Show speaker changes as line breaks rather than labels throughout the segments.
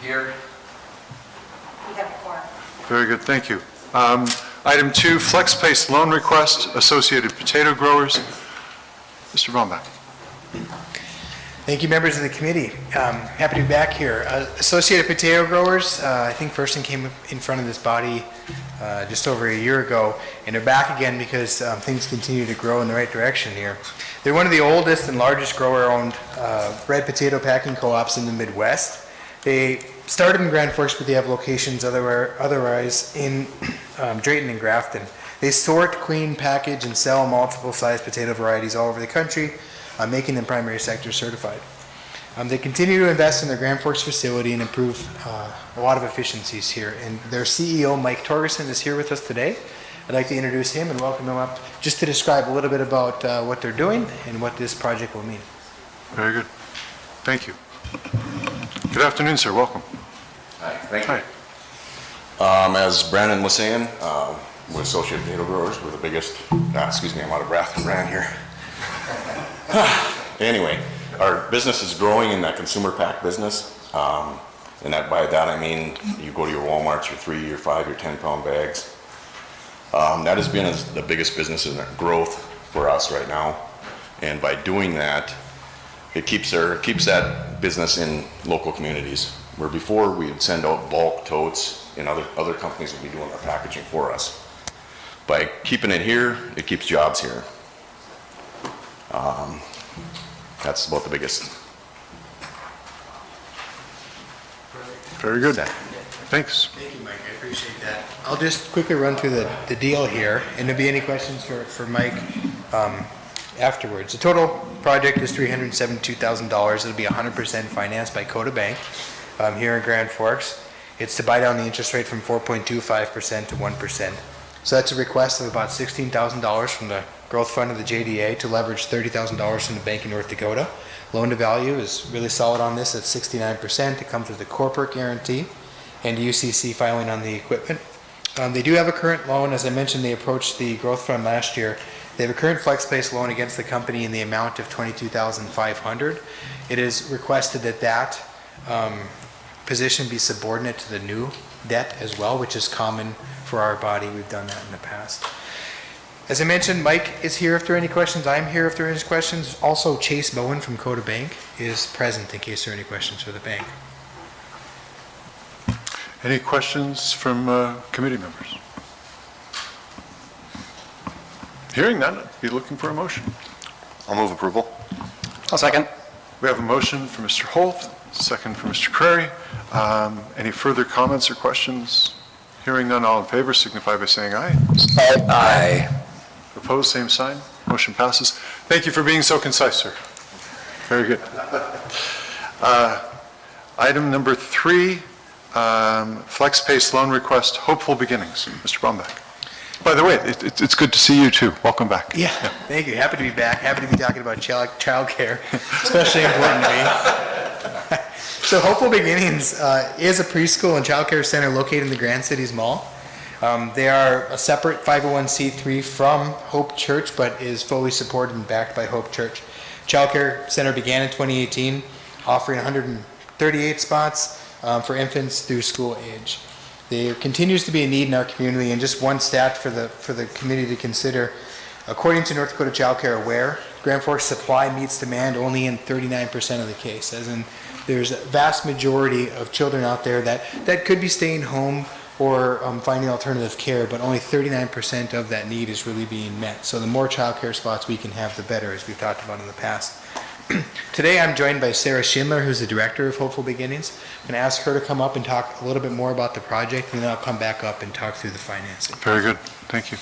Here.
We have a quorum.
Very good, thank you. Item 2, FlexPace loan request, Associated Potato Growers. Mr. Baumbach.
Thank you, members of the committee. Happy to be back here. Associated Potato Growers, I think first one came in front of this body just over a year ago, and they're back again because things continue to grow in the right direction here. They're one of the oldest and largest grower-owned red potato packing co-ops in the Midwest. They started in Grand Forks, but they have locations otherwise in Drayton and Grafton. They sort, clean, package, and sell multiple size potato varieties all over the country, making them primary sector certified. They continue to invest in their Grand Forks facility and improve a lot of efficiencies here. And their CEO, Mike Torgerson, is here with us today. I'd like to introduce him and welcome him up just to describe a little bit about what they're doing and what this project will mean.
Very good. Thank you. Good afternoon, sir. Welcome.
Hi, thank you.
Hi.
As Brandon was saying, we're Associated Potato Growers. We're the biggest, excuse me, I'm out of breath from Brand here. Anyway, our business is growing in that consumer pack business. And by that I mean you go to your Walmarts, your 3, your 5, your 10-pound bags. That has been the biggest business in growth for us right now. And by doing that, it keeps that business in local communities. Where before we'd send out bulk totes and other companies would be doing our packaging for us. By keeping it here, it keeps jobs here. That's about the biggest.
Very good. Thanks.
Thank you, Mike. I appreciate that. I'll just quickly run through the deal here, and there'll be any questions for Mike afterwards. The total project is $372,000. It'll be 100% financed by Coda Bank here in Grand Forks. It's to buy down the interest rate from 4.25% to 1%. So that's a request of about $16,000 from the growth fund of the JDA to leverage $30,000 from the bank in North Dakota. Loan to value is really solid on this at 69%. It comes with a corporate guarantee and UCC filing on the equipment. They do have a current loan. As I mentioned, they approached the growth fund last year. They have a current FlexPace loan against the company in the amount of $22,500. It is requested that position be subordinate to the new debt as well, which is common for our body. We've done that in the past. As I mentioned, Mike is here if there are any questions. I'm here if there are any questions. Also, Chase Bowen from Coda Bank is present in case there are any questions for the bank.
Any questions from committee members? Hearing none, I'd be looking for a motion.
I'll move approval.
I'll second.
We have a motion from Mr. Holt, second from Mr. Crary. Any further comments or questions? Hearing none, all in favor signify by saying aye.
Aye.
Opposed, same sign. Motion passes. Thank you for being so concise, sir. Very good. Item number 3, FlexPace loan request, Hopeful Beginnings. Mr. Baumbach. By the way, it's good to see you too. Welcome back.
Yeah, thank you. Happy to be back. Happy to be talking about child care, especially important to me. So Hopeful Beginnings is a preschool and child care center located in the Grand Cities Mall. They are a separate 501c3 from Hope Church, but is fully supported and backed by Hope Church. Child care center began in 2018, offering 138 spots for infants through school age. There continues to be a need in our community, and just one stat for the committee to consider. According to North Dakota Child Care Aware, Grand Forks supply meets demand only in 39% of the case, as in there's a vast majority of children out there that could be staying home or finding alternative care, but only 39% of that need is really being met. So the more child care spots we can have, the better, as we've talked about in the past. Today I'm joined by Sarah Schindler, who's the director of Hopeful Beginnings. I'm going to ask her to come up and talk a little bit more about the project, and then I'll come back up and talk through the financing.
Very good. Thank you.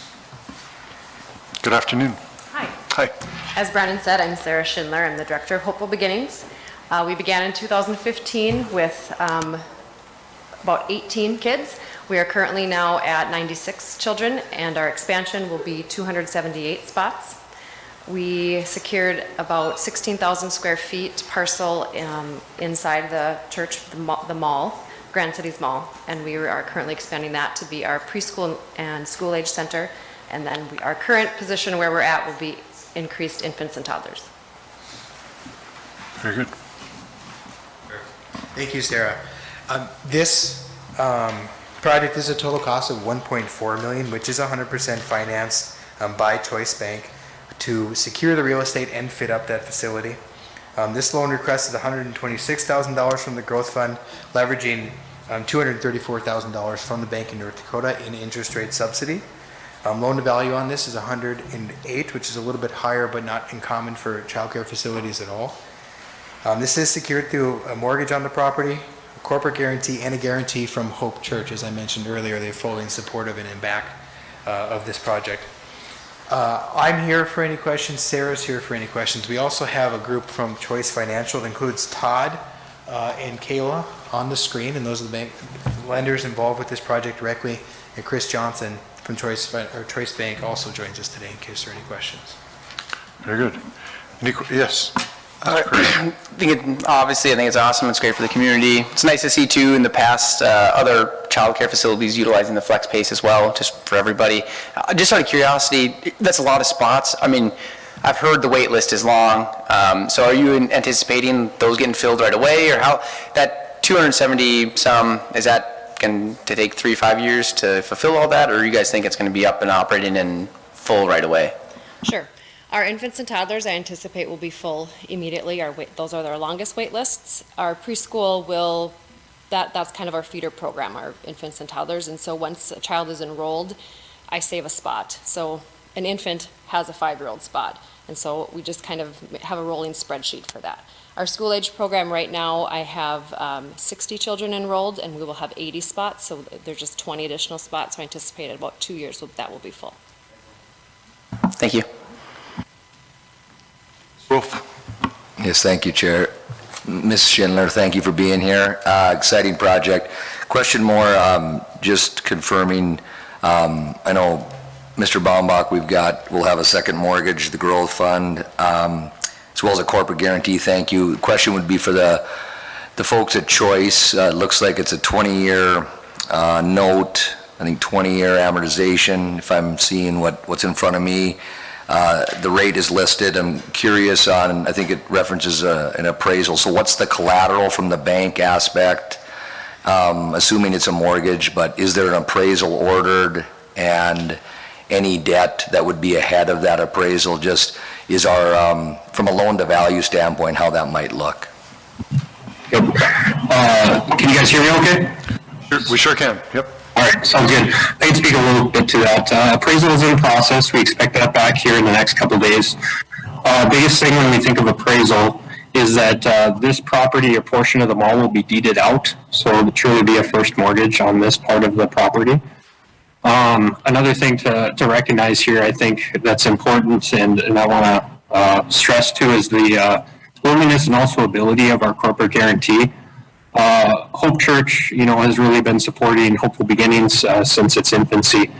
Good afternoon.
Hi.
Hi.
As Brandon said, I'm Sarah Schindler. I'm the director of Hopeful Beginnings. We began in 2015 with about 18 kids. We are currently now at 96 children, and our expansion will be 278 spots. We secured about 16,000 square feet parcel inside the church, the mall, Grand Cities Mall, and we are currently expanding that to be our preschool and school age center, and then our current position where we're at will be increased infants and toddlers.
Very good.
Thank you, Sarah. This project is a total cost of $1.4 million, which is 100% financed by Choice Bank to secure the real estate and fit up that facility. This loan request is $126,000 from the growth fund, leveraging $234,000 from the bank in North Dakota in interest rate subsidy. Loan to value on this is 108, which is a little bit higher, but not uncommon for childcare facilities at all. This is secured through a mortgage on the property, a corporate guarantee, and a guarantee from Hope Church. As I mentioned earlier, they're fully supportive and in back of this project. I'm here for any questions. Sarah's here for any questions. We also have a group from Choice Financial that includes Todd and Kayla on the screen, and those are the bank lenders involved with this project directly. And Chris Johnson from Choice Bank also joins us today in case there are any questions.
Very good. Yes?
I think obviously, I think it's awesome. It's great for the community. It's nice to see too in the past other childcare facilities utilizing the flex pace as well, just for everybody. Just out of curiosity, that's a lot of spots. I mean, I've heard the wait list is long. So are you anticipating those getting filled right away, or how that 270 some, is that going to take 3-5 years to fulfill all that, or you guys think it's going to be up and operating and full right away?
Sure. Our infants and toddlers, I anticipate, will be full immediately. Those are our longest wait lists. Our preschool will, that's kind of our feeder program, our infants and toddlers. And so once a child is enrolled, I save a spot. So an infant has a 5-year-old spot. And so we just kind of have a rolling spreadsheet for that. Our school age program right now, I have 60 children enrolled, and we will have 80 spots. So there's just 20 additional spots. So I anticipate in about 2 years that will be full.
Thank you.
Wolf?
Yes, thank you, Chair. Ms. Schindler, thank you for being here. Exciting project. Question more, just confirming, I know Mr. Baumbach, we'll have a second mortgage, the growth fund, as well as a corporate guarantee. Thank you. The question would be for the folks at Choice. It looks like it's a 20-year note, I think 20-year amortization, if I'm seeing what's in front of me. The rate is listed. I'm curious on, I think it references an appraisal. So what's the collateral from the bank aspect? Assuming it's a mortgage, but is there an appraisal ordered, and any debt that would be ahead of that appraisal? Just is our, from a loan to value standpoint, how that might look?
Yep. Can you guys hear me okay?
Sure, we sure can, yep.
All right, sounds good. I can speak a little bit to that. Appraisal is in process. We expect that back here in the next couple of days. Biggest thing when we think of appraisal is that this property or portion of the mall will be deeded out, so it will truly be a first mortgage on this part of the property. Another thing to recognize here, I think that's important, and I want to stress too, is the willingness and also ability of our corporate guarantee. Hope Church, has really been supporting Hopeful Beginnings since its infancy,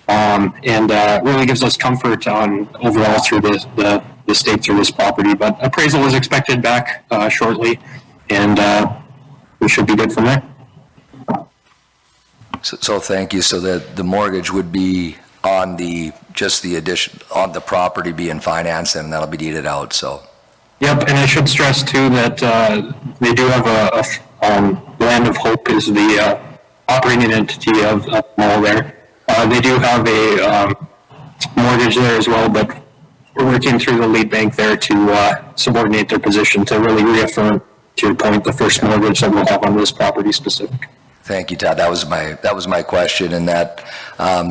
and really gives us comfort on overall through the state through this property. But appraisal is expected back shortly, and we should be good from there.
So thank you. So the mortgage would be on just the addition on the property being financed, and that'll be deeded out. So.
Yep, and I should stress too that they do have a Land of Hope is the operating entity of the mall there. They do have a mortgage there as well, but we're working through the lead bank there to subordinate their position to really reaffirm, to your point, the first mortgage that we'll have on this property specific.
Thank you, Todd. That was my question, and that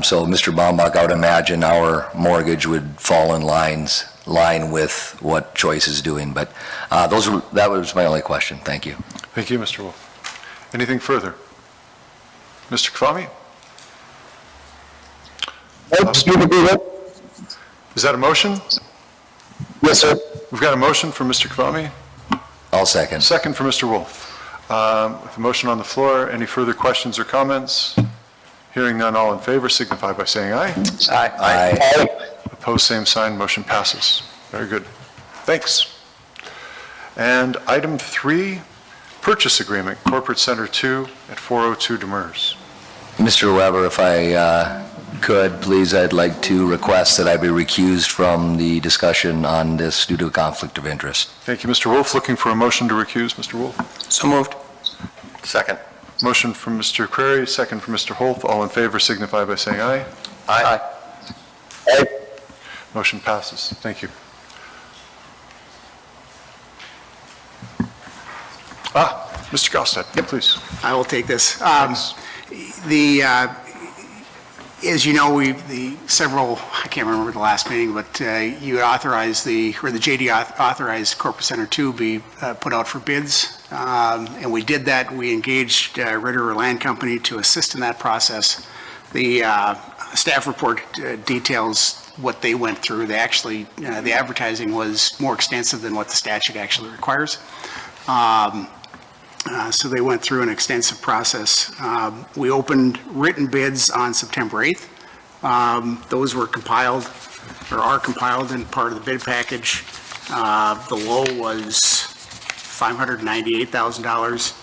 so Mr. Baumbach, I would imagine our mortgage would fall in line with what Choice is doing, but that was my only question. Thank you.
Thank you, Mr. Wolf. Anything further? Mr. Kafami? Is that a motion?
Yes, sir.
We've got a motion from Mr. Kafami,
I'll second.
second from Mr. Wolf. With the motion on the floor, any further questions or comments? Hearing none, all in favor signify by saying aye.
Aye.
Opposed, same sign, motion passes. Very good. Thanks. And item 3, purchase agreement, Corporate Center 2 at 402 Demers.
Mr. Weber, if I could, please, I'd like to request that I be recused from the discussion on this due to a conflict of interest.
Thank you, Mr. Wolf. Looking for a motion to recuse, Mr. Wolf.
So moved.
Second.
Motion from Mr. Crary, second from Mr. Holt. All in favor signify by saying aye.
Aye.
Motion passes. Thank you. Mr. Gostad, please.
I will take this.
Thanks.
As you know, several, I can't remember the last meeting, but you authorized the JD authorized Corporate Center 2 be put out for bids. And we did that. We engaged Ritter Land Company to assist in that process. The staff report details what they went through. They actually, the advertising was more extensive than what the statute actually requires. So they went through an extensive process. We opened written bids on September 8th. Those were compiled, or are compiled in part of the bid package. The low was $598,000,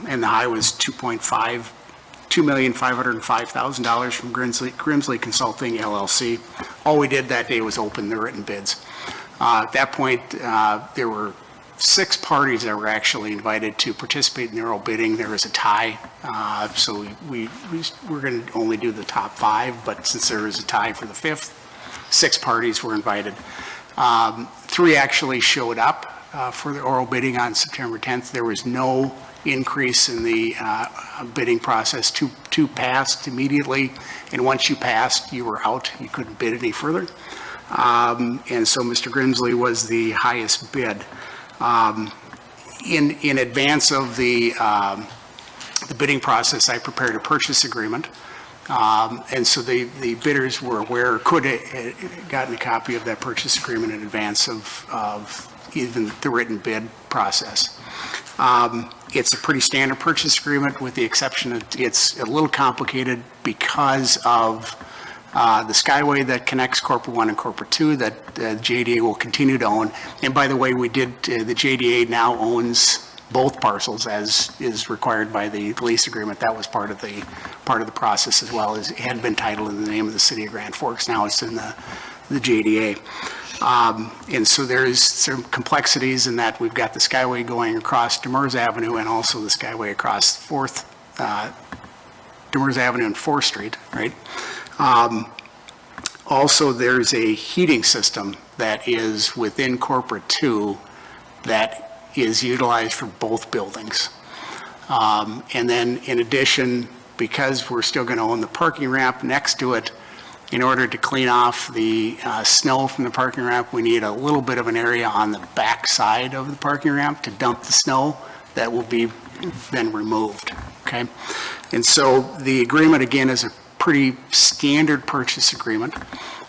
and the high was $2,505,000 from Grimsley Consulting LLC. All we did that day was open the written bids. At that point, there were 6 parties that were actually invited to participate in the oral bidding. There was a tie, so we're going to only do the top 5, but since there was a tie for the 5th, 6 parties were invited. 3 actually showed up for the oral bidding on September 10th. There was no increase in the bidding process. 2 passed immediately, and once you passed, you were out. You couldn't bid any further. And so Mr. Grimsley was the highest bid. In advance of the bidding process, I prepared a purchase agreement. And so the bidders were aware, could have gotten a copy of that purchase agreement in advance of even the written bid process. It's a pretty standard purchase agreement, with the exception of it's a little complicated because of the Skyway that connects Corporate 1 and Corporate 2 that JDA will continue to own. And by the way, the JDA now owns both parcels as is required by the lease agreement. That was part of the process as well. As it had been titled in the name of the city of Grand Forks. Now it's in the JDA. And so there's some complexities in that we've got the Skyway going across Demers Avenue and also the Skyway across Demers Avenue and 4th Street, right? Also, there's a heating system that is within Corporate 2 that is utilized for both buildings. And then in addition, because we're still going to own the parking ramp next to it, in order to clean off the snow from the parking ramp, we need a little bit of an area on the back side of the parking ramp to dump the snow that will be then removed, okay? And so the agreement, again, is a pretty standard purchase agreement.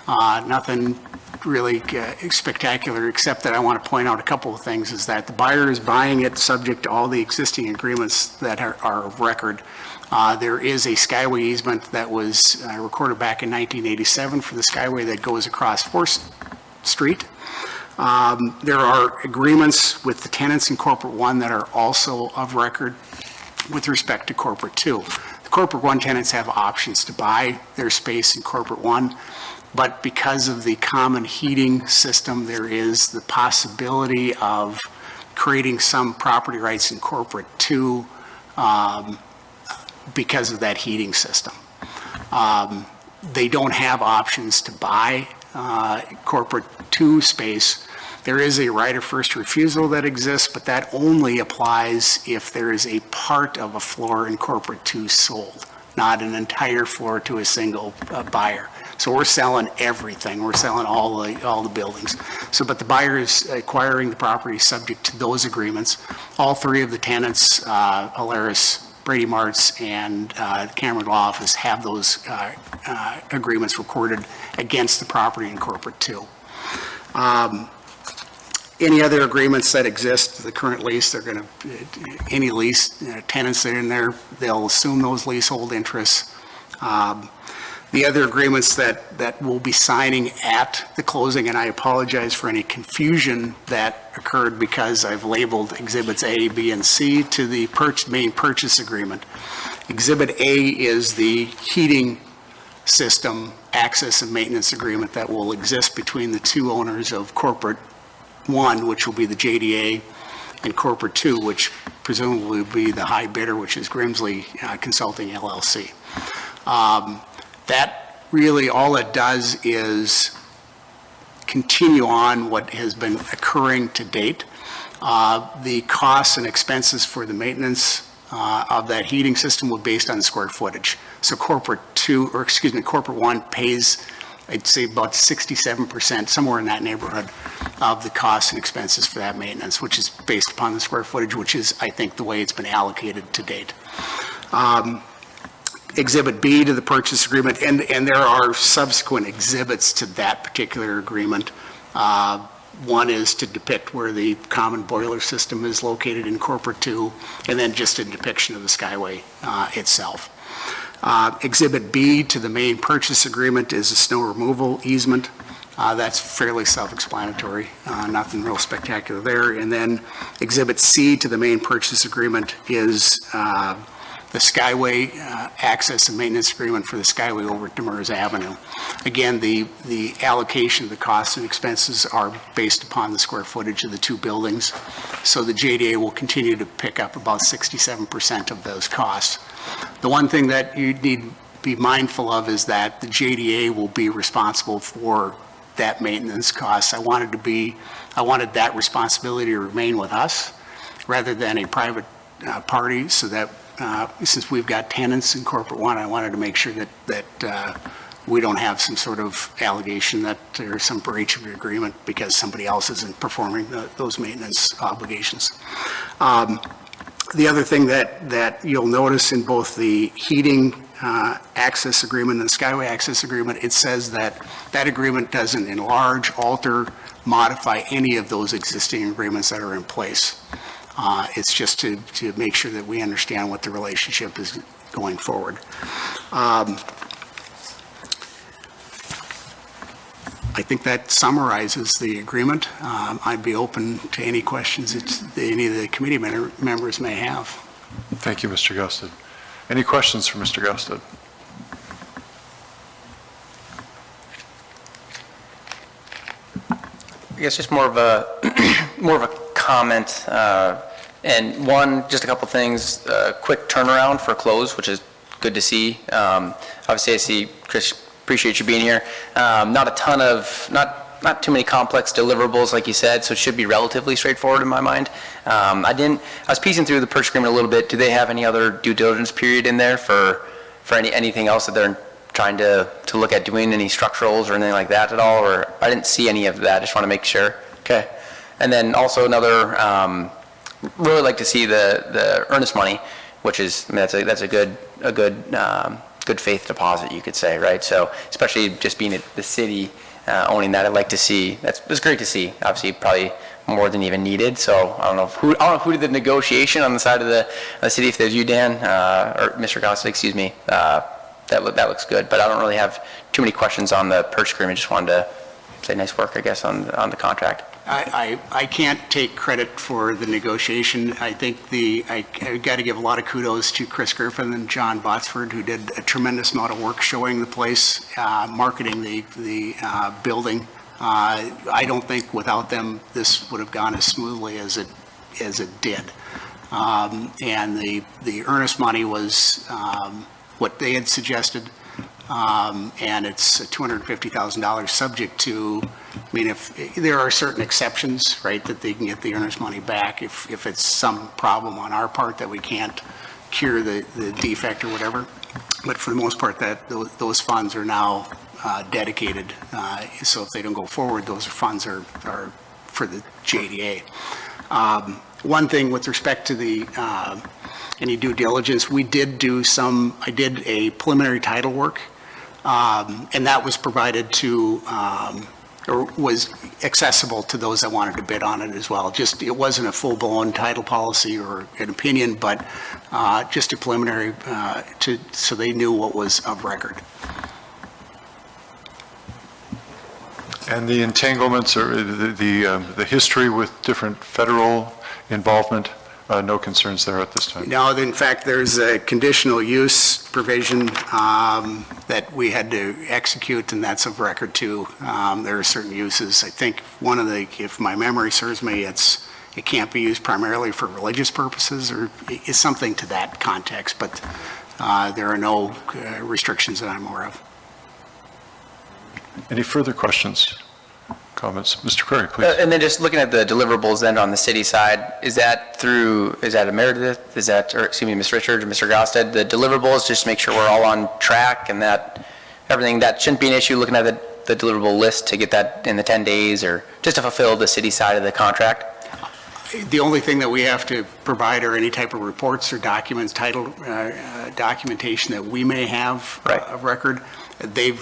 Nothing really spectacular, except that I want to point out a couple of things, is that the buyer is buying it subject to all the existing agreements that are of record. There is a Skyway easement that was recorded back in 1987 for the Skyway that goes across 4th Street. There are agreements with the tenants in Corporate 1 that are also of record with respect to Corporate 2. The Corporate 1 tenants have options to buy their space in Corporate 1, but because of the common heating system, there is the possibility of creating some property rights in Corporate 2 because of that heating system. They don't have options to buy Corporate 2 space. There is a right of first refusal that exists, but that only applies if there is a part of a floor in Corporate 2 sold, not an entire floor to a single buyer. So we're selling everything. We're selling all the buildings. So, but the buyer is acquiring the property subject to those agreements. All 3 of the tenants, Alaris, Brady Martz, and Cameron Law Office, have those agreements recorded against the property in Corporate 2. Any other agreements that exist, the current lease, they're going to, any lease, tenants that are in there, they'll assume those leasehold interests. The other agreements that we'll be signing at the closing, and I apologize for any confusion that occurred because I've labeled Exhibits A, B, and C to the main purchase agreement. Exhibit A is the heating system access and maintenance agreement that will exist between the 2 owners of Corporate 1, which will be the JDA, in corporate 2, which presumably would be the high bidder, which is Grimsley Consulting LLC. That really, all it does is continue on what has been occurring to date. The costs and expenses for the maintenance of that heating system were based on square footage. So corporate 1 pays, I'd say about 67%, somewhere in that neighborhood, of the costs and expenses for that maintenance, which is based upon the square footage, which is, I think, the way it's been allocated to date. Exhibit B to the purchase agreement, and there are subsequent exhibits to that particular agreement. One is to depict where the common boiler system is located in corporate 2, and then just a depiction of the Skyway itself. Exhibit B to the main purchase agreement is a snow removal easement. That's fairly self-explanatory, nothing real spectacular there. And then Exhibit C to the main purchase agreement is the Skyway access and maintenance agreement for the Skyway over at Demers Avenue. Again, the allocation of the costs and expenses are based upon the square footage of the two buildings. So the JDA will continue to pick up about 67% of those costs. The one thing that you need to be mindful of is that the JDA will be responsible for that maintenance cost. I wanted that responsibility to remain with us rather than a private party, so that since we've got tenants in corporate 1, I wanted to make sure that we don't have some sort of allegation that there's some breach of the agreement because somebody else isn't performing those maintenance obligations. The other thing that you'll notice in both the heating access agreement and the Skyway access agreement, it says that agreement doesn't enlarge, alter, modify any of those existing agreements that are in place. It's just to make sure that we understand what the relationship is going forward. I think that summarizes the agreement. I'd be open to any questions that any of the committee members may have.
Thank you, Mr. Gusted. Any questions for Mr. Gusted?
I guess just more of a comment, and one, just a couple things, quick turnaround for close, which is good to see. Obviously, I see, Chris, appreciate you being here. Not a ton of, not too many complex deliverables, like you said, so it should be relatively straightforward in my mind. I was piecing through the purchase agreement a little bit. Do they have any other due diligence period in there for anything else that they're trying to look at doing, any structurals or anything like that at all? Or I didn't see any of that. I just want to make sure. Okay. And then also another, really like to see the earnest money, which is, I mean, that's a good faith deposit, you could say, right? So especially just being at the city owning that, I'd like to see. It's great to see. Obviously, probably more than even needed. So I don't know who did the negotiation on the side of the city. If there's you, Dan, or Mr. Gossett, excuse me. That looks good. But I don't really have too many questions on the purchase agreement. Just wanted to say nice work, I guess, on the contract.
I can't take credit for the negotiation. I think I got to give a lot of kudos to Chris Griffin and John Botsford, who did a tremendous amount of work showing the place, marketing the building. I don't think without them this would have gone as smoothly as it did. And the earnest money was what they had suggested. And it's $250,000 subject to, I mean, if there are certain exceptions, right, that they can get the earnest money back if it's some problem on our part that we can't cure the defect or whatever. But for the most part, those funds are now dedicated. So if they don't go forward, those funds are for the JDA. One thing with respect to any due diligence, I did a preliminary title work, and that was provided to, or was accessible to those that wanted to bid on it as well. It wasn't a full-blown title policy or an opinion, but just a preliminary so they knew what was of record.
And the entanglements or the history with different federal involvement, no concerns there at this time?
No, in fact, there's a conditional use provision that we had to execute, and that's of record too. There are certain uses. I think one of if my memory serves me, it's it can't be used primarily for religious purposes, or is something to that context, but there are no restrictions that I'm aware of.
Any further questions, comments? Mr. Curry, please.
And then just looking at the deliverables then on the city side, is that a Meredith, Ms. Richards or Mr. Gosted, the deliverables, just make sure we're all on track and that everything, that shouldn't be an issue looking at the deliverable list to get that in the 10 days or just to fulfill the city side of the contract?
The only thing that we have to provide are any type of reports or documents, documentation that we may have of record. We're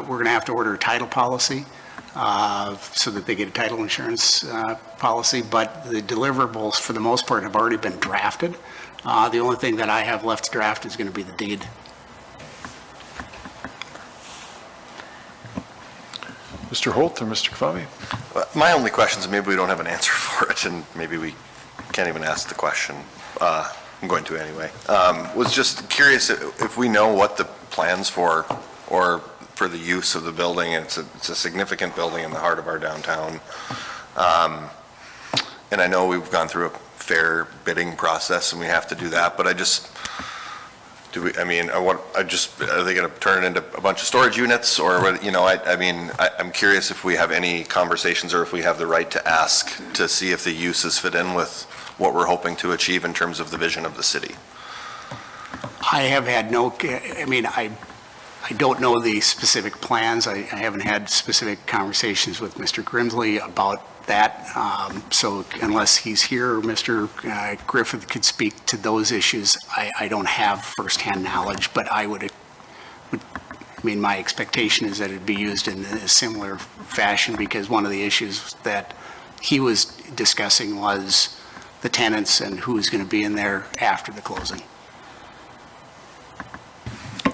going to have to order a title policy so that they get a title insurance policy, but the deliverables, for the most part, have already been drafted. The only thing that I have left to draft is going to be the deed.
Mr. Holt or Mr. Kvamme?
My only question is, maybe we don't have an answer for it, and maybe we can't even ask the question. I'm going to anyway. Was just curious if we know what the plans for the use of the building. It's a significant building in the heart of our downtown. And I know we've gone through a fair bidding process, and we have to do that, but are they going to turn it into a bunch of storage units, or, I'm curious if we have any conversations or if we have the right to ask to see if the uses fit in with what we're hoping to achieve in terms of the vision of the city.
I have had I don't know the specific plans. I haven't had specific conversations with Mr. Grimsley about that. So unless he's here or Mr. Griffith could speak to those issues, I don't have firsthand knowledge, but my expectation is that it'd be used in a similar fashion, because one of the issues that he was discussing was the tenants and who's going to be in there after the closing.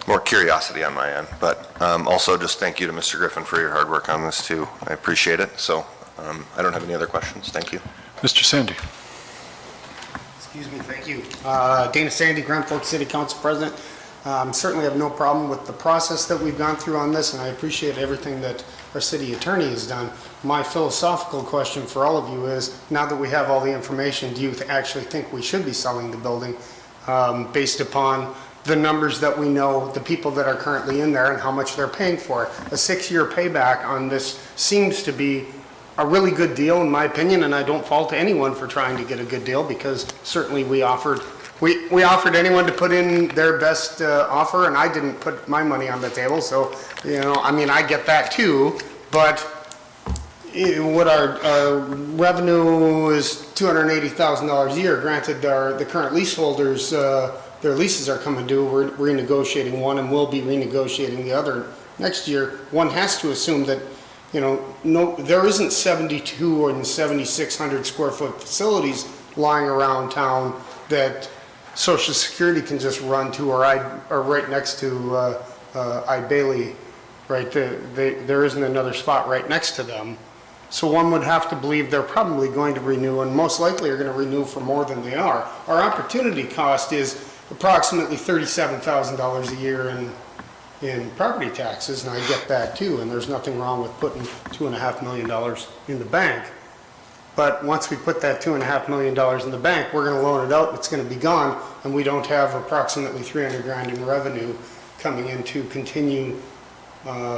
More curiosity on my end, but also just thank you to Mr. Griffin for your hard work on this too. I appreciate it. So I don't have any other questions. Thank you.
Mr. Sandy?
Excuse me, thank you. Dana Sandy, Grand Forks City Council President. Certainly have no problem with the process that we've gone through on this, and I appreciate everything that our city attorney has done. My philosophical question for all of you is, now that we have all the information, do you actually think we should be selling the building based upon the numbers that we know, the people that are currently in there and how much they're paying for it? A 6-year payback on this seems to be a really good deal in my opinion, and I don't fault anyone for trying to get a good deal, because certainly we offered anyone to put in their best offer, and I didn't put my money on the table, so, I get that too, but what our revenue is $280,000 a year. Granted, the current leaseholders, their leases are coming due. We're renegotiating one, and we'll be renegotiating the other next year. One has to assume that, there isn't 7,200 or 7,600 square foot facilities lying around town that Social Security can just run to, or right next to Bailey, right? There isn't another spot right next to them. So one would have to believe they're probably going to renew, and most likely are going to renew for more than they are. Our opportunity cost is approximately $37,000 a year in property taxes, and I get that too, and there's nothing wrong with putting $2.5 million in the bank. But once we put that $2.5 million in the bank, we're going to loan it out, it's going to be gone, and we don't have approximately $300,000 in revenue coming in to continue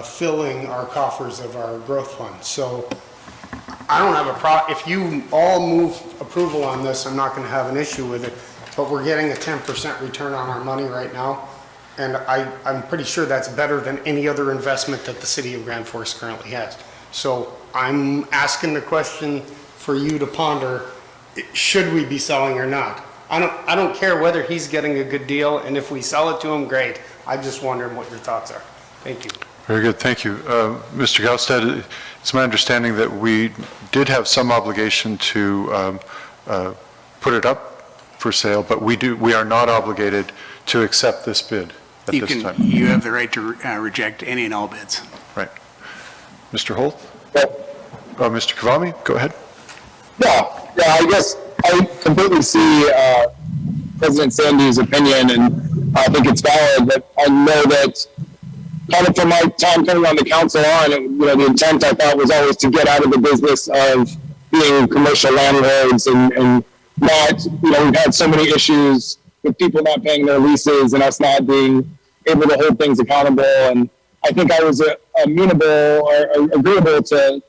filling our coffers of our growth fund. So I don't have a problem. If you all move approval on this, I'm not going to have an issue with it. But we're getting a 10% return on our money right now, and I'm pretty sure that's better than any other investment that the city of Grand Forks currently has. So I'm asking the question for you to ponder: should we be selling or not? I don't care whether he's getting a good deal, and if we sell it to him, great. I'm just wondering what your thoughts are. Thank you.
Very good, thank you. Mr. Gaustad, it's my understanding that we did have some obligation to put it up for sale, but we are not obligated to accept this bid at this time.
You have the right to reject any and all bids.
Right. Mr. Holt? Mr. Kvamme, go ahead.
Yeah, I guess I completely see President Sandy's opinion, and I think it's valid, but I know that kind of from my time coming on the council on, the intent I thought was always to get out of the business of
being commercial landlords and not, we've had so many issues with people not paying their leases and us not being able to hold things accountable. And I think I was amenable or agreeable to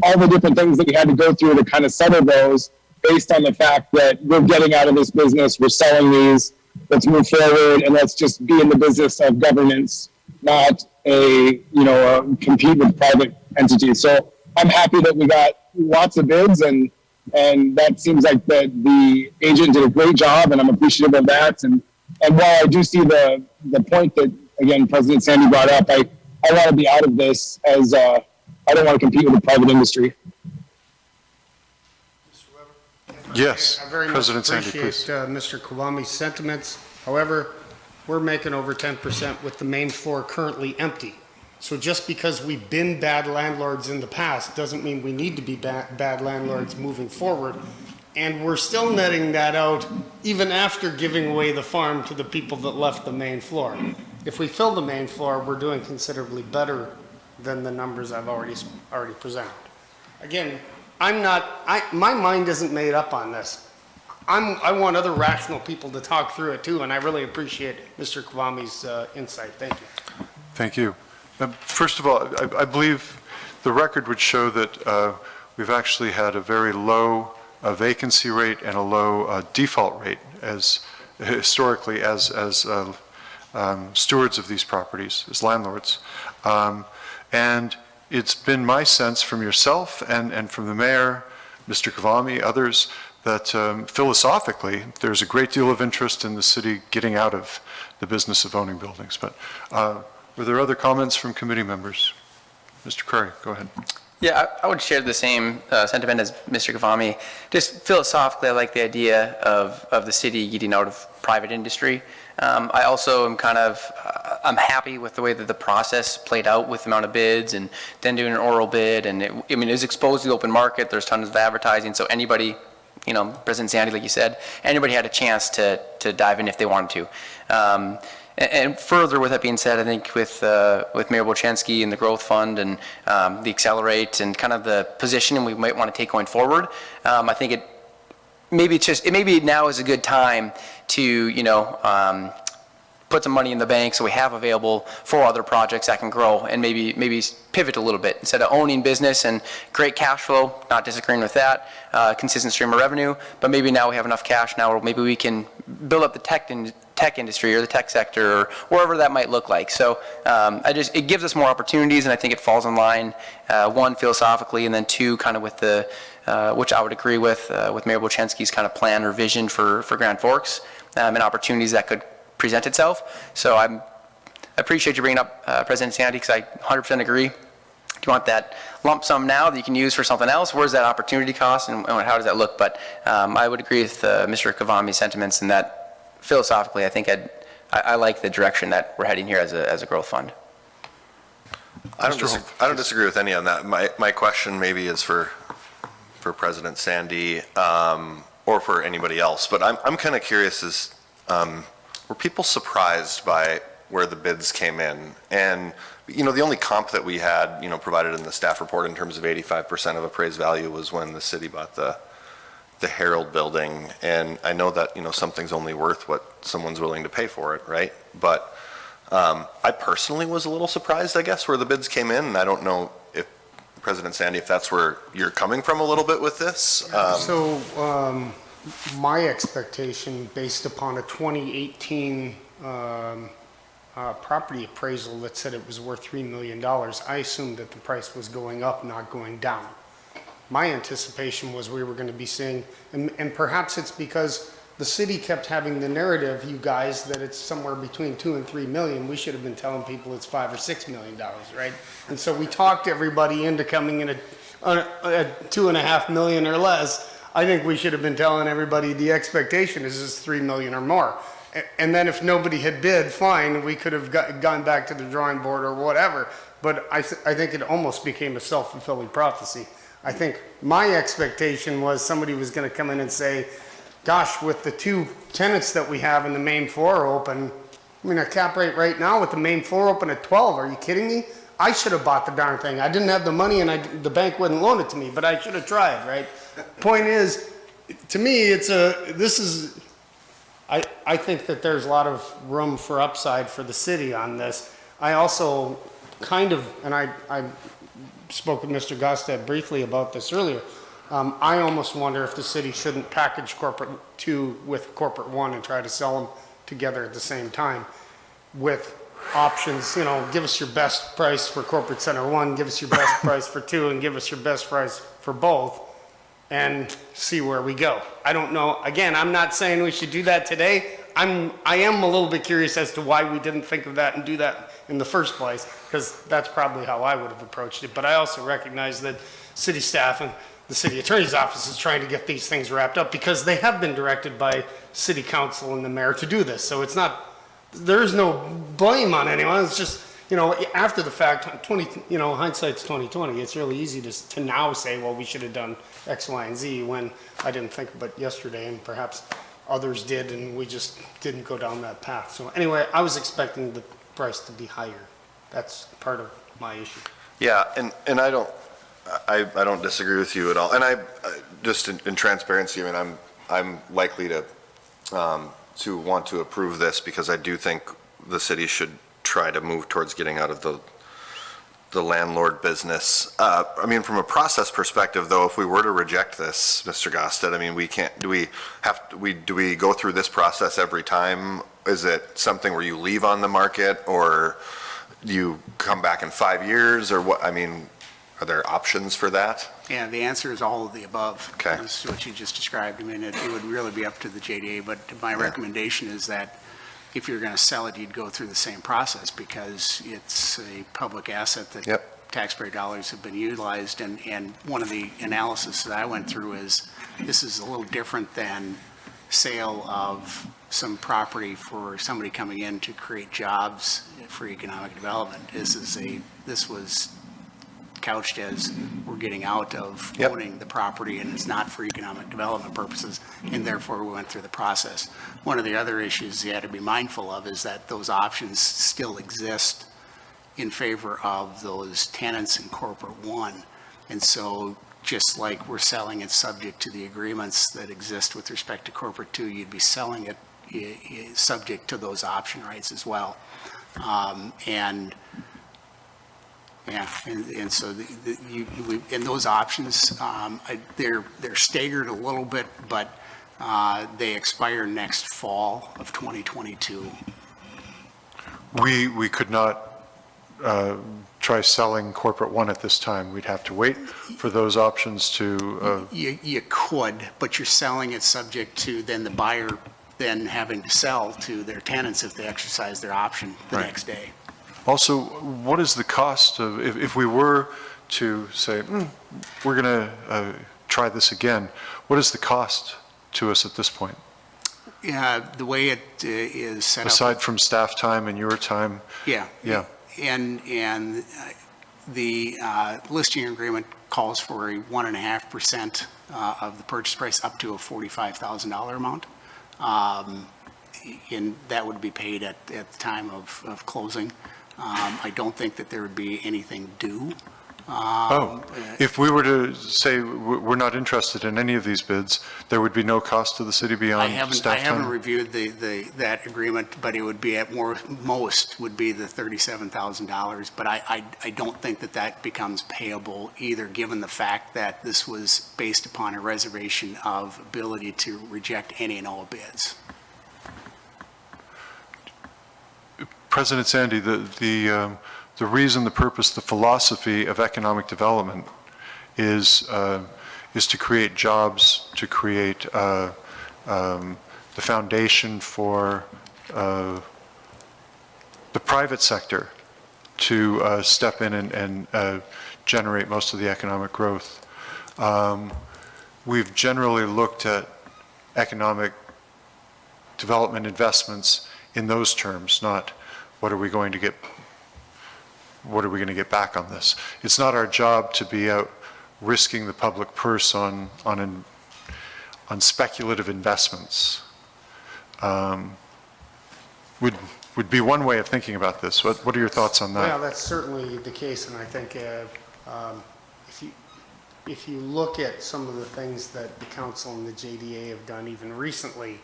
all the different things that we had to go through to kind of settle those based on the fact that we're getting out of this business, we're selling these, let's move forward and let's just be in the business of governance, not compete with private entities. So I'm happy that we got lots of bids and that seems like the agent did a great job and I'm appreciative of that. And while I do see the point that, again, President Sandy brought up, I want to be out of this as I don't want to compete with the private industry.
Yes,
I very much
President Sandy,
appreciate
please.
Mr. Kawami's sentiments. However, we're making over 10% with the main floor currently empty. So just because we've been bad landlords in the past doesn't mean we need to be bad landlords moving forward. And we're still netting that out even after giving away the farm to the people that left the main floor. If we fill the main floor, we're doing considerably better than the numbers I've already presented. Again, my mind isn't made up on this. I want other rational people to talk through it too, and I really appreciate Mr. Kawami's insight. Thank you.
Thank you. First of all, I believe the record would show that we've actually had a very low vacancy rate and a low default rate as historically as stewards of these properties, as landlords. And it's been my sense from yourself and from the mayor, Mr. Kawami, others, that philosophically, there's a great deal of interest in the city getting out of the business of owning buildings. But were there other comments from committee members? Mr. Curry, go ahead.
Yeah, I would share the same sentiment as Mr. Kawami. Just philosophically, I like the idea of the city getting out of private industry. I also am I'm happy with the way that the process played out with the amount of bids and then doing an oral bid. And it was exposed to the open market. There's tons of advertising. So anybody, President Sandy, like you said, anybody had a chance to dive in if they wanted to. And further, with that being said, I think with Mayor Bolchenski and the Growth Fund and the Accelerate and kind of the positioning we might want to take going forward, I think maybe now is a good time to put some money in the bank so we have available for other projects that can grow and maybe pivot a little bit instead of owning business and great cash flow, not disagreeing with that, consistent stream of revenue, but maybe now we have enough cash now where maybe we can build up the tech industry or the tech sector or wherever that might look like. So it gives us more opportunities and I think it falls in line, one, philosophically, and then two, kind of with the, which I would agree with Mayor Bolchenski's kind of plan or vision for Grand Forks and opportunities that could present itself. So I appreciate you bringing up President Sandy because I 100% agree. Do you want that lump sum now that you can use for something else? Where's that opportunity cost and how does that look? But I would agree with Mr. Kawami's sentiments in that philosophically, I think I like the direction that we're heading here as a growth fund.
I don't disagree with any on that. My question maybe is for President Sandy or for anybody else, but I'm kind of curious were people surprised by where the bids came in? And the only comp that we had provided in the staff report in terms of 85% of appraised value was when the city bought the Herald building, and I know that something's only worth what someone's willing to pay for it, right? But I personally was a little surprised, I guess, where the bids came in, and I don't know if President Sandy, if that's where you're coming from a little bit with this.
My expectation, based upon a 2018 property appraisal that said it was worth $3 million, I assumed that the price was going up, not going down. My anticipation was we were going to be seeing, and perhaps it's because the city kept having the narrative, you guys, that it's somewhere between 2 and 3 million. We should have been telling people it's $5 or $6 million, right? And so we talked everybody into coming in at 2.5 million or less. I think we should have been telling everybody the expectation is 3 million or more. And then if nobody had bid, fine, we could have gone back to the drawing board or whatever. But I think it almost became a self-fulfilling prophecy. I think my expectation was somebody was going to come in and say, gosh, with the 2 tenants that we have in the main floor open, a cap rate right now with the main floor open at 12, are you kidding me? I should have bought the darn thing. I didn't have the money and the bank wouldn't loan it to me, but I should have tried, right? Point is, to me, I think that there's a lot of room for upside for the city on this. I also and I spoke with Mr. Gostad briefly about this earlier. I almost wonder if the city shouldn't package corporate 2 with corporate 1 and try to sell them together at the same time with options, give us your best price for corporate center 1, give us your best price for 2, and give us your best price for both, and see where we go. I don't know. Again, I'm not saying we should do that today. I am a little bit curious as to why we didn't think of that and do that in the first place, because that's probably how I would have approached it. But I also recognize that city staff and the city attorney's office is trying to get these things wrapped up because they have been directed by city council and the mayor to do this. So it's not, there's no blame on anyone. It's just, after the fact, hindsight's 20/20. It's really easy to now say, well, we should have done X, Y, and Z when I didn't think of it yesterday and perhaps others did and we just didn't go down that path. So anyway, I was expecting the price to be higher. That's part of my issue.
Yeah, and I don't disagree with you at all. And I just in transparency, I mean, I'm likely to want to approve this because I do think the city should try to move towards getting out of the landlord business. I mean, from a process perspective, though, if we were to reject this, Mr. Gostad, I mean, we can't. Do we go through this process every time? Is it something where you leave on the market, or do you come back in 5 years, or what? I mean, are there options for that?
Yeah, the answer is all of the above.
Okay.
This is what you just described. I mean, it would really be up to the JDA, but my recommendation is that if you're going to sell it, you'd go through the same process because it's a public asset that taxpayer dollars have been utilized. And one of the analysis that I went through is this is a little different than sale of some property for somebody coming in to create jobs for economic development. This was couched as we're getting out of owning the property and it's not for economic development purposes, and therefore we went through the process. One of the other issues you had to be mindful of is that those options still exist in favor of those tenants in corporate 1. And so just like we're selling it subject to the agreements that exist with respect to corporate 2, you'd be selling it subject to those option rights as well. And so those options, they're staggered a little bit, but they expire next fall of 2022.
We could not try selling corporate 1 at this time. We'd have to wait for those options to...
You could, but you're selling it subject to then the buyer then having to sell to their tenants if they exercise their option the next day.
Also, what is the cost of, if we were to say, we're going to try this again, what is the cost to us at this point?
Yeah, the way it is set up.
Aside from staff time and your time?
Yeah.
Yeah.
And the listing agreement calls for a 1.5% of the purchase price up to a $45,000 amount. And that would be paid at the time of closing. I don't think that there would be anything due.
If we were to say we're not interested in any of these bids, there would be no cost to the city beyond staff time?
I haven't reviewed that agreement, but it would be at most would be the $37,000. But I don't think that becomes payable either, given the fact that this was based upon a reservation of ability to reject any and all bids.
President Sandy, the reason, the purpose, the philosophy of economic development is to create jobs, to create the foundation for the private sector to step in and generate most of the economic growth. We've generally looked at economic development investments in those terms, not what are we going to get back on this? It's not our job to be out risking the public purse on would be one way of thinking about this. What are your thoughts on
Well,
that?
that's certainly the case, and I think if you look at some of the things that the council and the JDA have done even recently,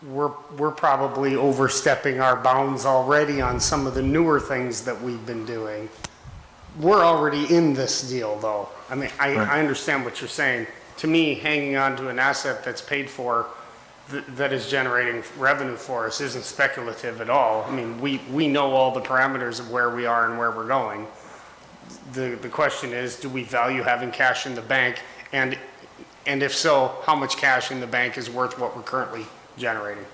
we're probably overstepping our bounds already on some of the newer things that we've been doing. We're already in this deal, though. I mean, I understand what you're saying. To me, hanging on to an asset that's paid for, that is generating revenue for us, isn't speculative at all. I mean, we know all the parameters of where we are and where we're going. The question is, do we value having cash in the bank? And if so, how much cash in the bank is worth what we're currently generating?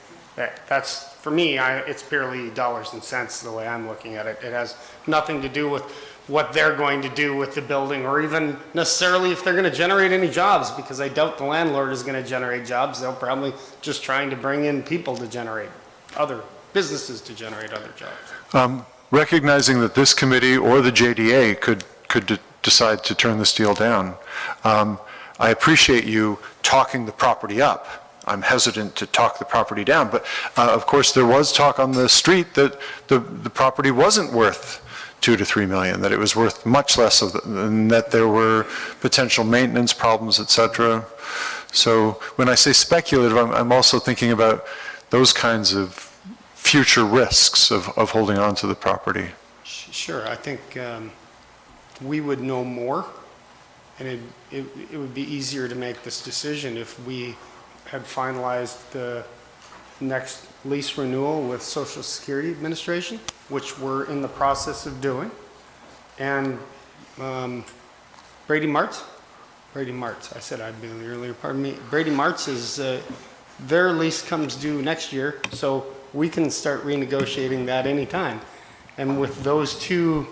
That's, for me, it's purely dollars and cents the way I'm looking at it. It has nothing to do with what they're going to do with the building, or even necessarily if they're going to generate any jobs, because I doubt the landlord is going to generate jobs. They'll probably just trying to bring in people to generate other businesses to generate other jobs.
Recognizing that this committee or the JDA could decide to turn this deal down, I appreciate you talking the property up. I'm hesitant to talk the property down, but of course there was talk on the street that the property wasn't worth 2 to 3 million, that it was worth much less and that there were potential maintenance problems, et cetera. So when I say speculative, I'm also thinking about those kinds of future risks of holding on to the property.
Sure, I think we would know more, and it would be easier to make this decision if we had finalized the next lease renewal with Social Security Administration, which we're in the process of doing. And Brady Martz, I said I'd be earlier, pardon me. Brady Martz is, their lease comes due next year, so we can start renegotiating that anytime. And with those two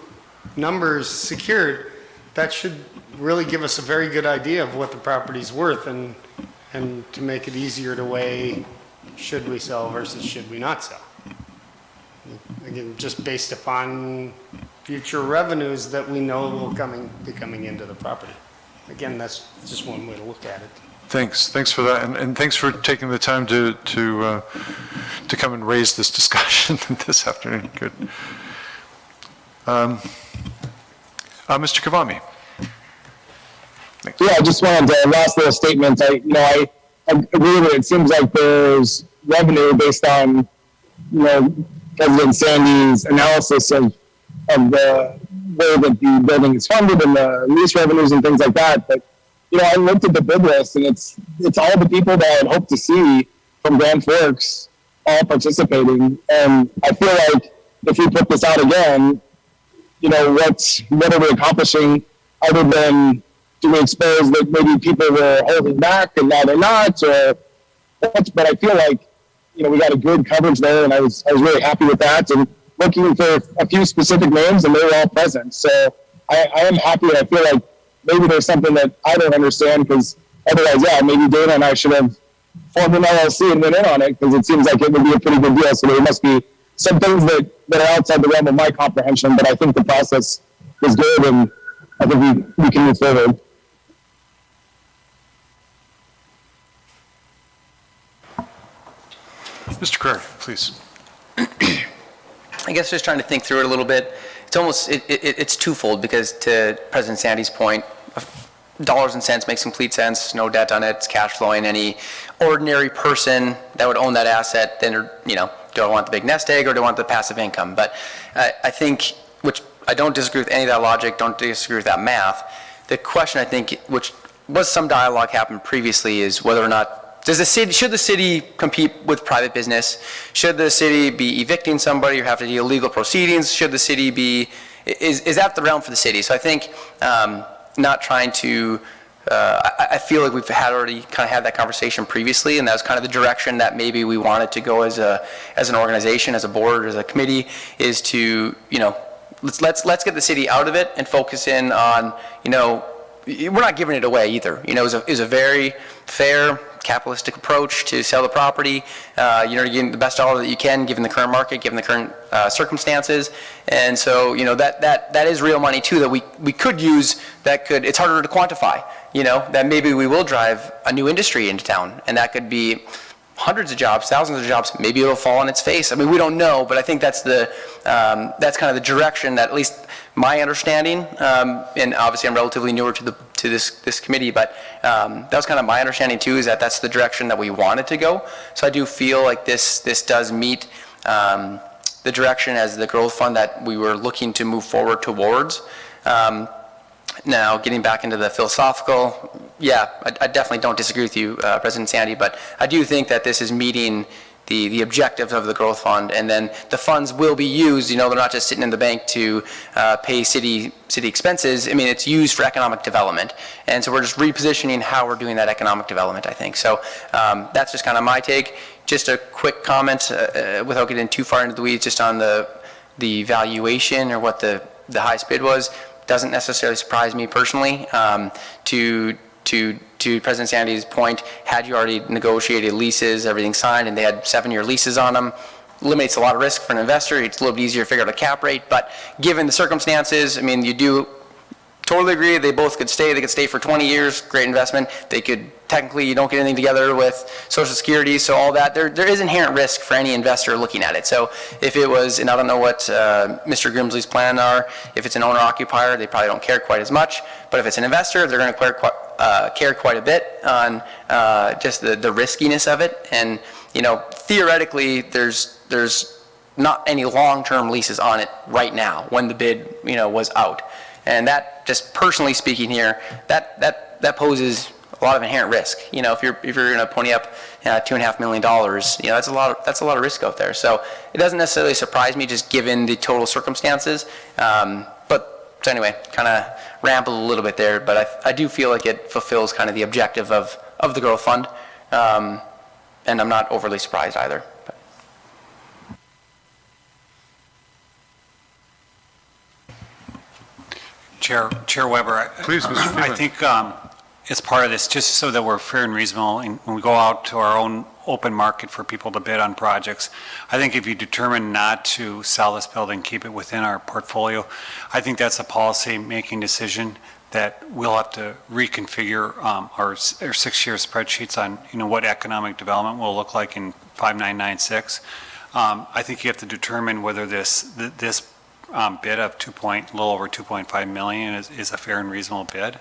numbers secured, that should really give us a very good idea of what the property's worth, and to make it easier to weigh, should we sell versus should we not sell? Again, just based upon future revenues that we know will be coming into the property. Again, that's just one way to look at it.
Thanks for that, and thanks for taking the time to come and raise this discussion this afternoon. Good. Mr. Kavami. Thanks.
Yeah, I just wanted to, last little statement, I agree that it seems like there's revenue based on, President Sandy's analysis of the way that the building is funded and the lease revenues and things like that. But, I looked at the bid list, and it's all the people that I'd hope to see from Grand Forks all participating. And I feel like if we put this out again, what are we accomplishing other than, do we expose that maybe people were holding back and now they're not, or what? But I feel like, we got a good coverage there, and I was really happy with that, and looking for a few specific names, and they were all present. So I am happy, and I feel like maybe there's something that I don't understand, because otherwise, maybe Dana and I should have formed an LLC and went in on it, because it seems like it would be a pretty good deal. So there must be some things that are outside the realm of my comprehension, but I think the process was good, and I think we can move forward.
Mr. Curry, please.
I guess just trying to think through it a little bit. It's almost, it's twofold, because to President Sandy's point, dollars and cents makes complete sense, no debt on it, it's cash flowing. Any ordinary person that would own that asset, then, do I want the big nest egg or do I want the passive income? But I think, which I don't disagree with any of that logic, don't disagree with that math. The question, I think, which was some dialogue happened previously, is whether or not should the city compete with private business? Should the city be evicting somebody or have to deal legal proceedings? Should the city be, is that the realm for the city? So I think not trying to, I feel like we've already kind of had that conversation previously, and that was kind of the direction that maybe we wanted to go as an organization, as a board, as a committee, is to, let's get the city out of it and focus in on, we're not giving it away either. It was a very fair, capitalistic approach to sell the property. You're getting the best dollar that you can, given the current market, given the current circumstances. And so, that is real money too that we could use. It's harder to quantify. That maybe we will drive a new industry into town, and that could be hundreds of jobs, thousands of jobs, maybe it'll fall on its face. I mean, we don't know, but I think that's that's kind of the direction that, at least my understanding, and obviously I'm relatively newer to this committee, but that was kind of my understanding too, is that that's the direction that we wanted to go. So I do feel like this does meet the direction as the growth fund that we were looking to move forward towards. Now, getting back into the philosophical, yeah, I definitely don't disagree with you, President Sandy, but I do think that this is meeting the objectives of the growth fund, and then the funds will be used, they're not just sitting in the bank to pay city expenses. I mean, it's used for economic development, and so we're just repositioning how we're doing that economic development, I think. So that's just kind of my take. Just a quick comment, without getting too far into the weeds, just on the valuation or what the highest bid was. Doesn't necessarily surprise me personally. To President Sandy's point, had you already negotiated leases, everything signed, and they had 7-year leases on them, eliminates a lot of risk for an investor. It's a little bit easier to figure out a cap rate, but given the circumstances, I mean, you do totally agree they both could stay. They could stay for 20 years, great investment. They could, technically, you don't get anything together with Social Security, so all that. There is inherent risk for any investor looking at it. So if it was, and I don't know what Mr. Grimsley's plans are, if it's an owner-occupier, they probably don't care quite as much. But if it's an investor, they're going to care quite a bit on just the riskiness of it. And, theoretically, there's not any long-term leases on it right now when the bid, was out. And that, just personally speaking here, that poses a lot of inherent risk. If you're going to pony up $2.5 million, that's a lot of risk out there. So it doesn't necessarily surprise me, just given the total circumstances. So anyway, kind of rambled a little bit there, but I do feel like it fulfills kind of the objective of the growth fund, and I'm not overly surprised either.
Chair Weber,
Please, Mr. Freeman.
I think as part of this, just so that we're fair and reasonable, and when we go out to our own open market for people to bid on projects, I think if you determine not to sell this building, keep it within our portfolio, I think that's a policy-making decision that we'll have to reconfigure our 6-year spreadsheets on, what economic development will look like in 5996. I think you have to determine whether this bid of a little over 2.5 million is a fair and reasonable bid.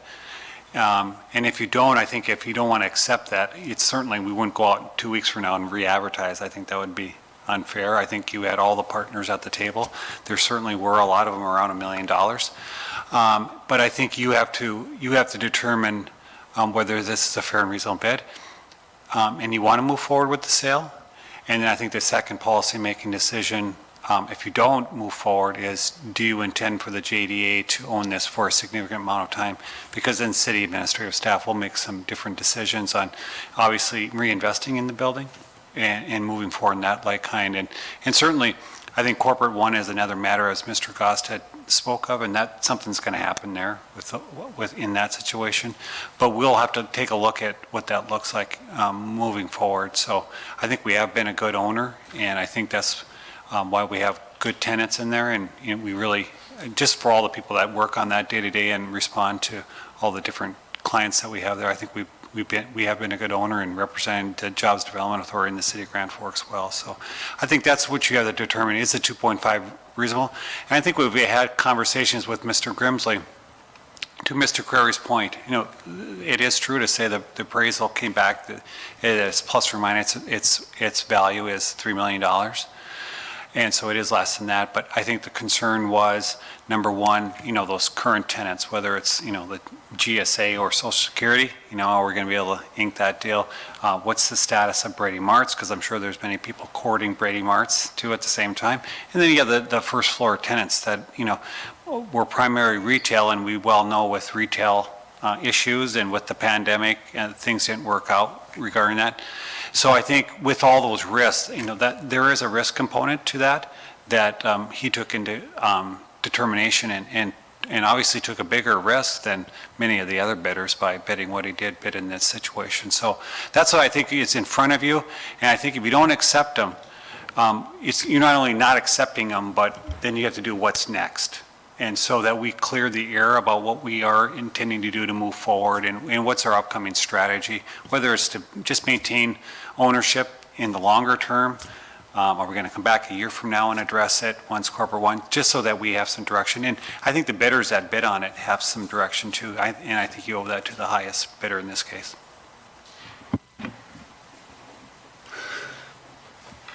And if you don't, I think if you don't want to accept that, it's certainly, we wouldn't go out 2 weeks from now and re-advertise. I think that would be unfair. I think you had all the partners at the table. There certainly were a lot of them around $1 million. But I think you have to determine whether this is a fair and reasonable bid. And you want to move forward with the sale. And then I think the second policy-making decision, if you don't move forward, is do you intend for the JDA to own this for a significant amount of time? Because then city administrative staff will make some different decisions on obviously reinvesting in the building and moving forward in that like kind. And certainly, I think corporate one is another matter, as Mr. Gost had spoke of, and that something's going to happen there in that situation. But we'll have to take a look at what that looks like moving forward. So I think we have been a good owner, and I think that's why we have good tenants in there, and we really, just for all the people that work on that day to day and respond to all the different clients that we have there, I think we have been a good owner and represented the Jobs Development Authority in the city of Grand Forks well. So I think that's what you have to determine. Is the 2.5 reasonable? And I think we've had conversations with Mr. Grimsley. To Mr. Crairy's point, it is true to say that the appraisal came back that it is plus or minus its value is $3 million. And so it is less than that, but I think the concern was, number one, those current tenants, whether it's, the GSA or Social Security, are we going to be able to ink that deal? What's the status of Brady Marts? Because I'm sure there's many people courting Brady Marts too at the same time. And then you have the first floor tenants that, were primary retail, and we well know with retail issues and with the pandemic, things didn't work out regarding that. So I think with all those risks, that there is a risk component to that he took into determination and obviously took a bigger risk than many of the other bidders by bidding what he did bid in this situation. So that's what I think is in front of you. And I think if you don't accept them, you're not only not accepting them, but then you have to do what's next. And so that we clear the air about what we are intending to do to move forward and what's our upcoming strategy, whether it's to just maintain ownership in the longer term? Are we going to come back a year from now and address it once corporate one, just so that we have some direction? And I think the bidders that bid on it have some direction too, and I think you owe that to the highest bidder in this case.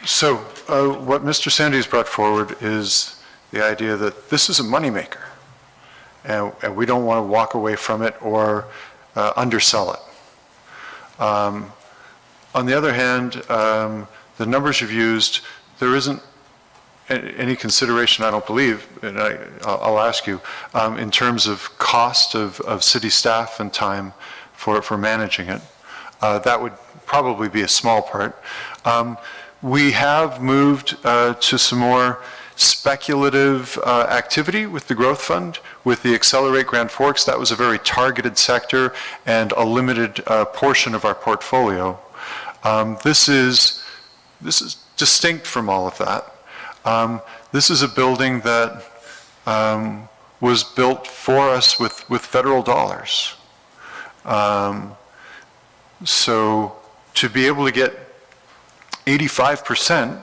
So what Mr. Sandy's brought forward is the idea that this is a moneymaker, and we don't want to walk away from it or undersell it. On the other hand, the numbers you've used, there isn't any consideration, I don't believe, and I'll ask you, in terms of cost of city staff and time for managing it. That would probably be a small part. We have moved to some more speculative activity with the Growth Fund, with the Accelerate Grand Forks. That was a very targeted sector and a limited portion of our portfolio. This is distinct from all of that. This is a building that was built for us with federal dollars. So to be able to get 85%,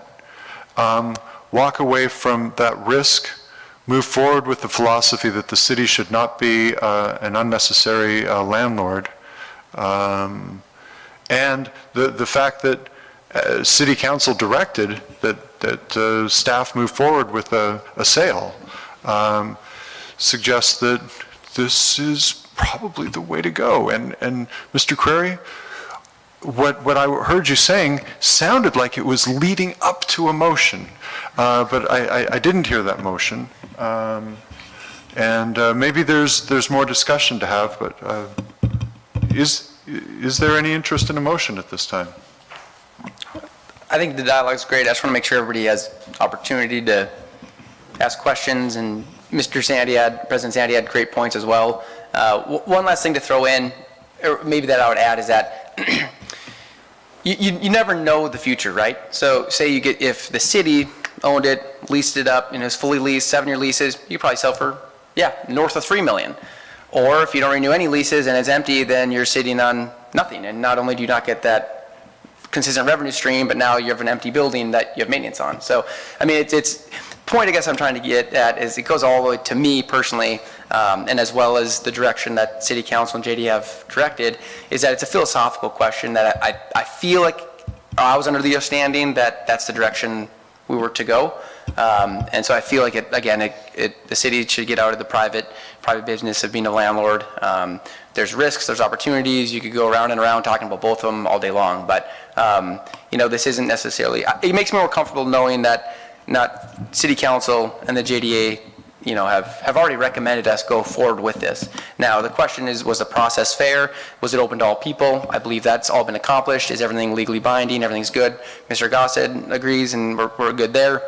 walk away from that risk, move forward with the philosophy that the city should not be an unnecessary landlord, and the fact that City Council directed that staff move forward with a sale suggests that this is probably the way to go. And Mr. Crary, what I heard you saying sounded like it was leading up to a motion, but I didn't hear that motion. And maybe there's more discussion to have, but is there any interest in a motion at this time?
I think the dialogue's great. I just want to make sure everybody has opportunity to ask questions, and President Sandy had great points as well. One last thing to throw in, or maybe that I would add, is that you never know the future, right? So say if the city owned it, leased it up, and it's fully leased, 7-year leases, you probably sell for, north of $3 million. Or if you don't renew any leases and it's empty, then you're sitting on nothing. And not only do you not get that consistent revenue stream, but now you have an empty building that you have maintenance on. So, I mean, it's point I guess I'm trying to get at is it goes all the way to me personally, and as well as the direction that City Council and JD have directed, is that it's a philosophical question that I feel like I was under the understanding that that's the direction we were to go. And so I feel like the city should get out of the private business of being a landlord. There's risks, there's opportunities. You could go around and around talking about both of them all day long. But this isn't necessarily. It makes me more comfortable knowing that not City Council and the JDA, have already recommended us go forward with this. Now the question is, was the process fair? Was it open to all people? I believe that's all been accomplished. Is everything legally binding? Everything's good. Mr. Gossett agrees, and we're good there.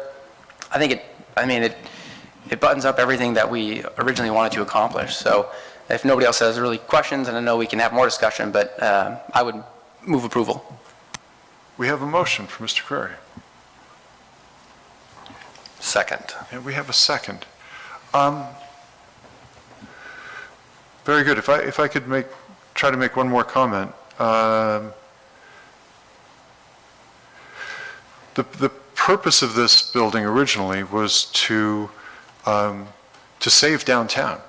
I think it buttons up everything that we originally wanted to accomplish. So if nobody else has really questions, and I know we can have more discussion, but I would move approval.
We have a motion for Mr. Crary.
Second.
And we have a second. Very good. If I could try to make one more comment. The purpose of this building originally was to save downtown.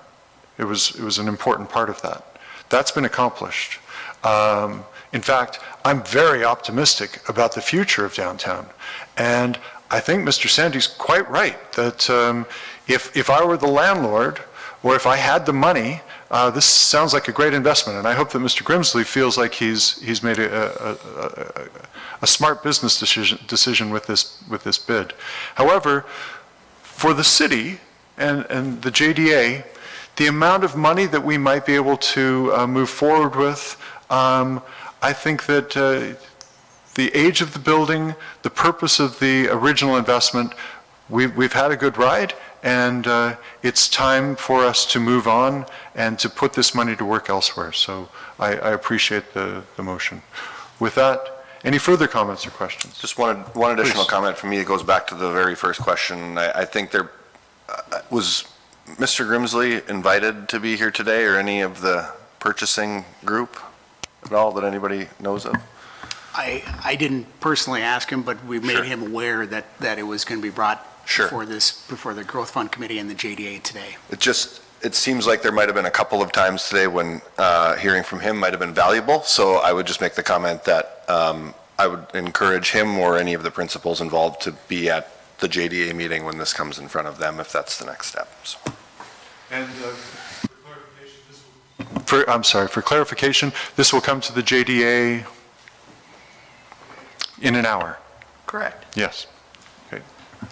It was an important part of that. That's been accomplished. In fact, I'm very optimistic about the future of downtown. And I think Mr. Sandy's quite right that if I were the landlord, or if I had the money, this sounds like a great investment. And I hope that Mr. Grimsley feels like he's made a smart business decision with this bid. However, for the city and the JDA, the amount of money that we might be able to move forward with, I think that the age of the building, the purpose of the original investment, we've had a good ride, and it's time for us to move on and to put this money to work elsewhere. So I appreciate the motion. With that, any further comments or questions?
Just one additional
Please.
comment from me. It goes back to the very first question. I think there was Mr. Grimsley invited to be here today, or any of the purchasing group at all that anybody knows of?
I didn't personally ask him, but we made
Sure.
him aware that it was going to be brought
Sure.
before the Growth Fund Committee and the JDA today.
It seems like there might have been a couple of times today when hearing from him might have been valuable, so I would just make the comment that I would encourage him or any of the principals involved to be at the JDA meeting when this comes in front of them, if that's the next step. So.
And for clarification, this will come to the JDA in an hour?
Correct.
Yes. Okay,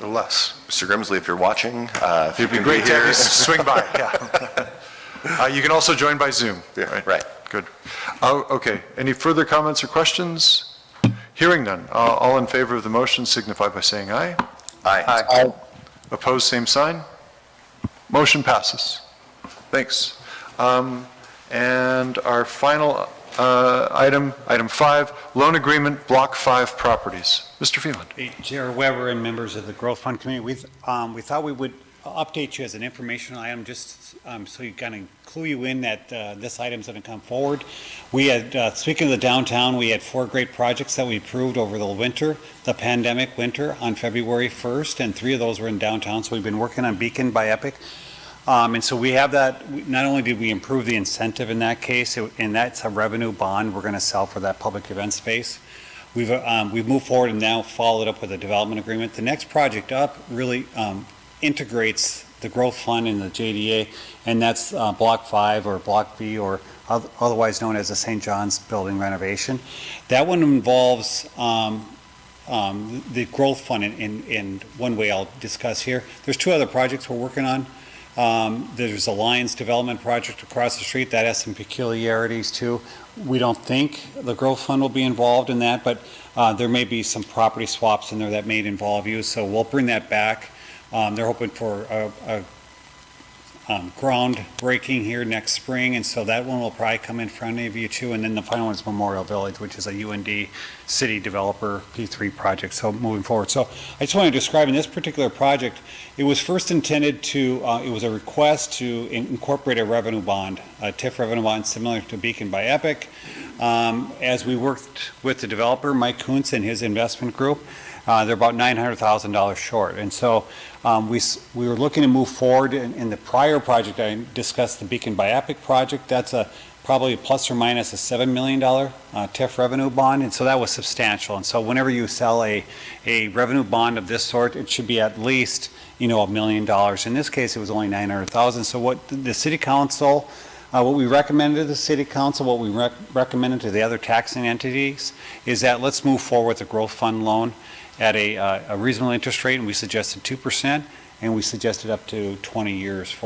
or less.
Mr. Grimsley, if you're watching, if you
It'd be
can
great to have
here.
you swing by, yeah. You can also join by Zoom.
Yeah, right.
Good. Okay, any further comments or questions? Hearing none. All in favor of the motion signify by saying aye.
Aye.
Opposed, same sign. Motion passes. Thanks. And our final item 5, loan agreement, Block 5 properties. Mr. Phelan.
Hey, Chair Weber and members of the Growth Fund Committee, we thought we would update you as an informational item, just so you kind of clue you in that this item's going to come forward. We had, speaking of the downtown, we had 4 great projects that we approved over the winter, the pandemic winter, on February 1st, and 3 of those were in downtown, so we've been working on Beacon by Epic. And so we have that. Not only did we improve the incentive in that case, and that's a revenue bond we're going to sell for that public event space. We've moved forward and now followed up with a development agreement. The next project up really integrates the Growth Fund and the JDA, and that's Block 5 or Block B, or otherwise known as the St. John's Building renovation. That one involves the Growth Fund in one way I'll discuss here. There's 2 other projects we're working on. There's a Lions development project across the street that has some peculiarities too. We don't think the Growth Fund will be involved in that, but there may be some property swaps in there that may involve you, so we'll bring that back. They're hoping for a groundbreaking here next spring, and so that one will probably come in front of you too. And then the final one is Memorial Village, which is a UND city developer P3 project, so moving forward. So I just want to describe in this particular project, it was first intended to, it was a request to incorporate a revenue bond, a TIF revenue bond similar to Beacon by Epic. As we worked with the developer, Mike Kuntz and his investment group, they're about $900,000 short. And so we were looking to move forward. In the prior project, I discussed the Beacon by Epic project. That's probably plus or minus a $7 million TIF revenue bond. And so that was substantial. And so whenever you sell a revenue bond of this sort, it should be at least, $1 million. In this case, it was only $900,000. So what the city council, what we recommended to the city council, what we recommended to the other taxing entities is that let's move forward with the Growth Fund loan at a reasonable interest rate, and we suggested 2%, and we suggested up to 20 years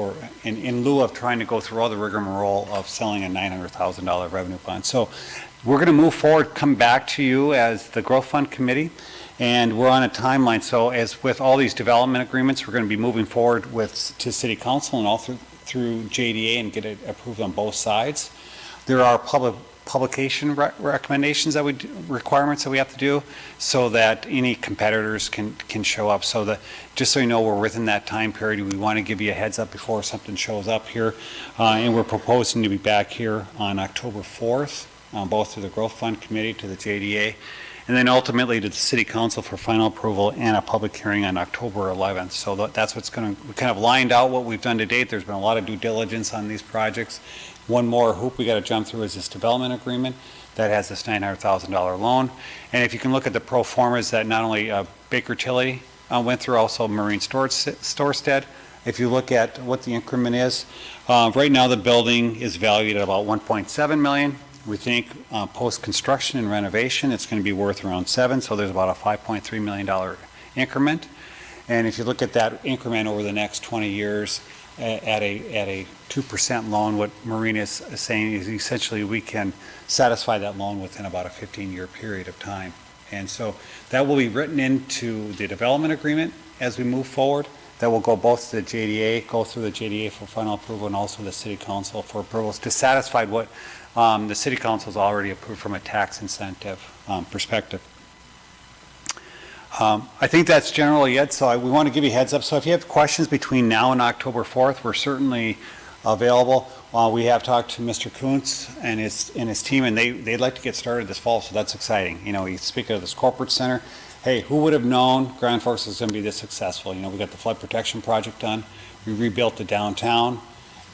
in lieu of trying to go through all the rigmarole of selling a $900,000 revenue bond. So we're going to move forward, come back to you as the Growth Fund Committee, and we're on a timeline. So as with all these development agreements, we're going to be moving forward to City Council and all through JDA and get it approved on both sides. There are publication recommendations requirements that we have to do so that any competitors can show up. So that, just so you know, we're within that time period. We want to give you a heads up before something shows up here. And we're proposing to be back here on October 4th, both to the Growth Fund Committee, to the JDA, and then ultimately to the City Council for final approval and a public hearing on October 11th. So that's what's going to, we kind of lined out what we've done to date. There's been a lot of due diligence on these projects. One more hoop we got to jump through is this development agreement that has this $900,000 loan. And if you can look at the pro formas that not only Baker Tilly went through, also Marine Storstead. If you look at what the increment is, right now the building is valued at about $1.7 million. We think post-construction and renovation, it's going to be worth around $7 million, so there's about a $5.3 million increment. And if you look at that increment over the next 20 years at a 2% loan, what Marine is saying is essentially we can satisfy that loan within about a 15-year period of time. And so that will be written into the development agreement as we move forward. That will go both to the JDA, go through the JDA for final approval, and also the City Council for approvals to satisfy what the City Council has already approved from a tax incentive perspective. I think that's generally it, so we want to give you a heads up. So if you have questions between now and October 4th, we're certainly available. We have talked to Mr. Kuntz and his team, and they'd like to get started this fall, so that's exciting. You know, you speak of this corporate center. Hey, who would have known Grand Forks was going to be this successful? You know, we got the flood protection project done, we rebuilt the downtown,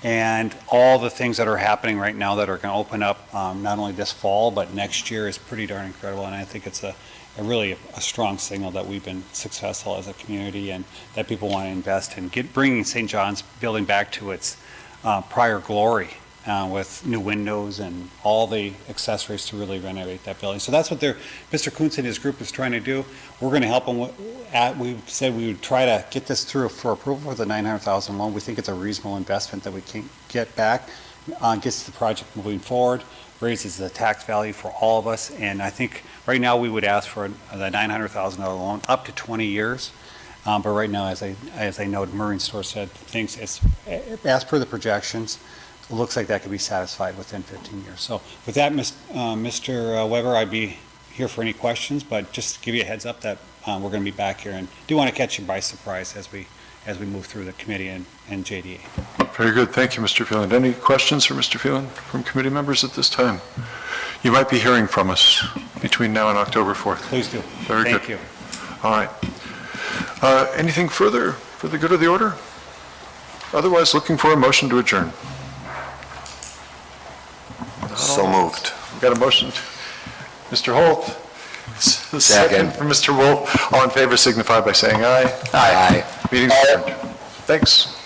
and all the things that are happening right now that are going to open up not only this fall, but next year is pretty darn incredible, and I think it's a really strong signal that we've been successful as a community and that people want to invest in bringing St. John's building back to its prior glory with new windows and all the accessories to really renovate that building. So that's what Mr. Kuntz and his group is trying to do. We're going to help them we said we would try to get this through for approval for the $900,000 loan. We think it's a reasonable investment that we can get back, gets the project moving forward, raises the tax value for all of us. And I think right now we would ask for the $900,000 loan up to 20 years. But right now, as I know, Marine Store said, thinks it's, as per the projections, it looks like that could be satisfied within 15 years. So with that, Mr. Weber, I'd be here for any questions, but just to give you a heads up that we're going to be back here and do want to catch you by surprise as we move through the committee and JDA.
Very good. Thank you, Mr. Phelan. Any questions for Mr. Phelan from committee members at this time? You might be hearing from us between now and October 4th.
Please do.
Very good.
Thank you.
All right. Anything further for the good of the order? Otherwise, looking for a motion to adjourn.
So moved.
We've got a motion. Mr. Holt.
Second.
From Mr. Wolf. All in favor signify by saying aye.
Aye.
Meeting's adjourned. Thanks.